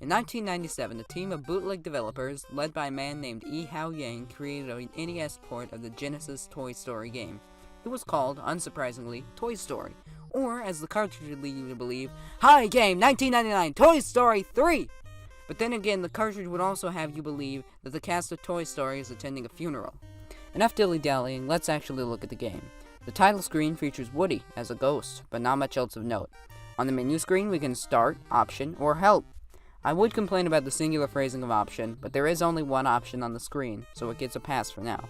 In 1997, a team of bootleg developers, led by a man named E. Hao Yang, created an NES port of the Genesis Toy Story game. It was called, unsurprisingly, Toy Story, or, as the cartridge would lead you to believe, Hi Game 1999 Toy Story 3! But then again, the cartridge would also have you believe that the cast of Toy Story is attending a funeral. Enough dilly-dallying, let's actually look at the game. The title screen features Woody as a ghost, but not much else of note. On the menu screen, we can start, option, or help. I would complain about the singular phrasing of option, but there is only one option on the screen, so it gets a pass for now.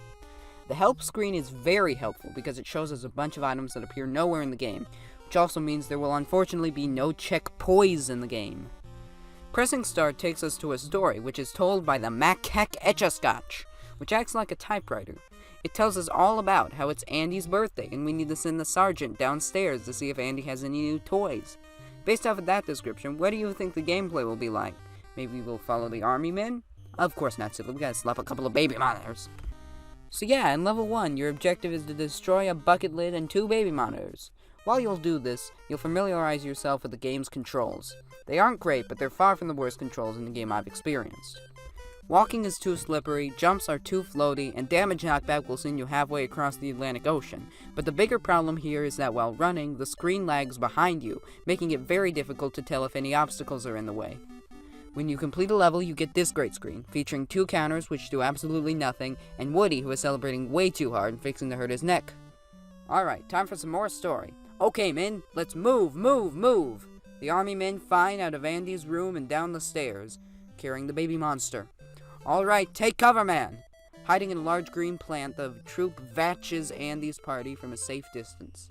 The help screen is very helpful because it shows us a bunch of items that appear nowhere in the game, which also means there will unfortunately be no check poise in the game. Pressing start takes us to a story, which is told by the Macaque Etch-a-Scotch, which acts like a typewriter. It tells us all about how it's Andy's birthday and we need to send the sergeant downstairs to see if Andy has any new toys. Based off of that description, what do you think the gameplay will be like? Maybe we'll follow the army men? Of course not, silly. We gotta slap a couple of baby monitors. So yeah, in level 1, your objective is to destroy a bucket lid and 2 baby monitors. While you'll do this, you'll familiarize yourself with the game's controls. They aren't great, but they're far from the worst controls in the game I've experienced. Walking is too slippery, jumps are too floaty, and damage knockback will send you halfway across the Atlantic Ocean. But the bigger problem here is that while running, the screen lags behind you, making it very difficult to tell if any obstacles are in the way. When you complete a level, you get this great screen, featuring 2 counters which do absolutely nothing, and Woody who is celebrating way too hard and fixing to hurt his neck. Alright, time for some more story. Okay men, let's move! The army men fine out of Andy's room and down the stairs, carrying the baby monster. Alright, take cover, man! Hiding in a large green plant, the troop vatches Andy's party from a safe distance.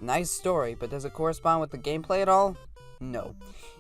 Nice story, but does it correspond with the gameplay at all? No.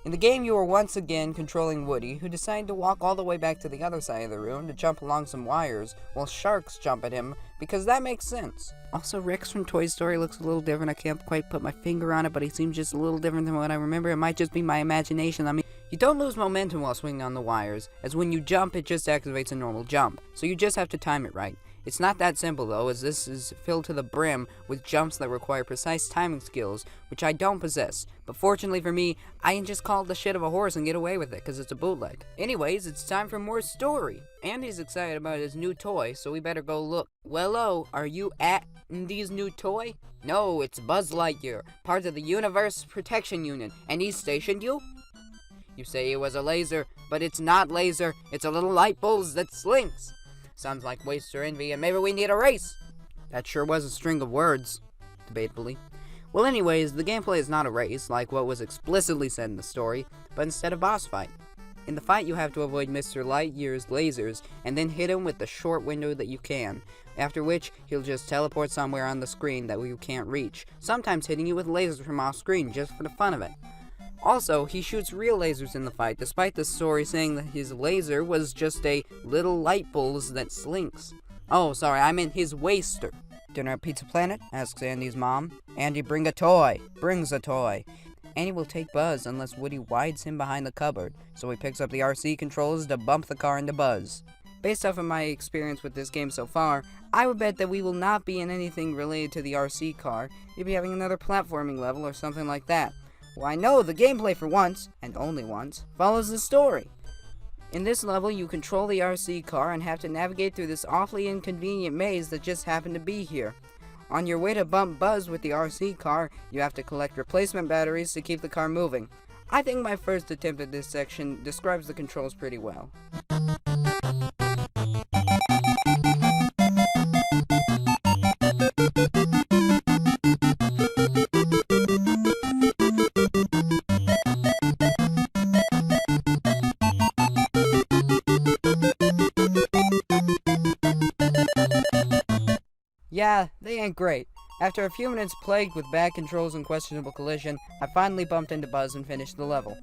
In the game, you are once again controlling Woody, who decided to walk all the way back to the other side of the room to jump along some wires, while sharks jump at him, because that makes sense. Also, Rex from Toy Story looks a little different. I can't quite put my finger on it, but he seems just a little different than what I remember. It might just be my imagination. I mean, you don't lose momentum while swinging on the wires, as when you jump, it just activates a normal jump, so you just have to time it right. It's not that simple though, as this is filled to the brim with jumps that require precise timing skills, which I don't possess. But fortunately for me, I can just call the shit of a horse and get away with it, cause it's a bootleg. Anyways, it's time for more story. Andy's excited about his new toy, so we better go look. Wello, are you at Andy's new toy? No, it's Buzz Lightyear, part of the Universe Protection Unit, and he stationed you? You say it was a laser, but it's not laser, it's a little light bulb that slinks. Sounds like waste or envy, and maybe we need a race. That sure was a string of words, debatably. Well anyways, the gameplay is not a race, like what was explicitly said in the story, but instead a boss fight. In the fight you have to avoid Mr. Lightyear's lasers, and then hit him with the short window that you can, after which he'll just teleport somewhere on the screen that you can't reach, sometimes hitting you with lasers from off screen just for the fun of it. Also, he shoots real lasers in the fight, despite the story saying that his laser was just a little light bulb that slinks. Oh, sorry, I meant his waster. Dinner at Pizza Planet? Asks Andy's mom. Andy brings a toy. Andy will take Buzz unless Woody wides him behind the cupboard, so he picks up the RC controls to bump the car into Buzz. Based off of my experience with this game so far, I would bet that we will not be in anything related to the RC car. You'll be having another platforming level or something like that. Well, I know the gameplay for once, and only once, follows the story. In this level, you control the RC car and have to navigate through this awfully inconvenient maze that just happened to be here. On your way to bump Buzz with the RC car, you have to collect replacement batteries to keep the car moving. I think my first attempt at this section describes the controls pretty well. Yeah, they ain't great. After a few minutes plagued with bad controls and questionable collision, I finally bumped into Buzz and finished the level.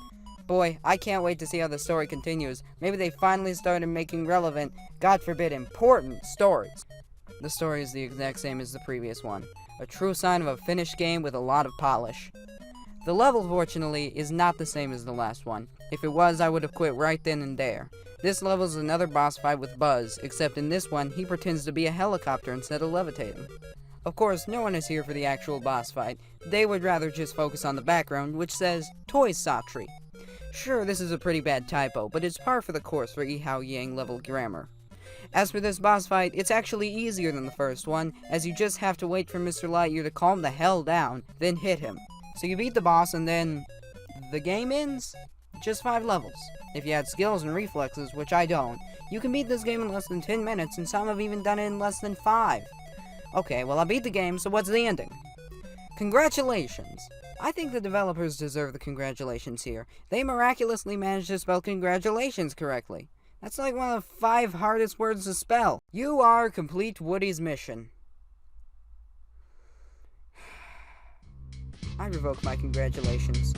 Boy, I can't wait to see how the story continues. Maybe they finally started making relevant, God forbid important, stories. The story is the exact same as the previous one. A true sign of a finished game with a lot of polish. The level, fortunately, is not the same as the last one. If it was, I would have quit right then and there. This level is another boss fight with Buzz, except in this one, he pretends to be a helicopter instead of levitating. Of course, no one is here for the actual boss fight. They would rather just focus on the background, which says, Toy Sotry. Sure, this is a pretty bad typo, but it's par for the course for Yihao Yang level grammar. As for this boss fight, it's actually easier than the first one, as you just have to wait for Mr. Lightyear to calm the hell down, then hit him. So you beat the boss and then... the game ends? Just 5 levels. If you had skills and reflexes, which I don't, you can beat this game in less than 10 minutes, and some have even done it in less than 5. Okay, well I beat the game, so what's the ending? Congratulations! I think the developers deserve the congratulations here. They miraculously managed to spell congratulations correctly. That's like one of the 5 hardest words to spell. You are complete Woody's mission. I revoke my congratulations.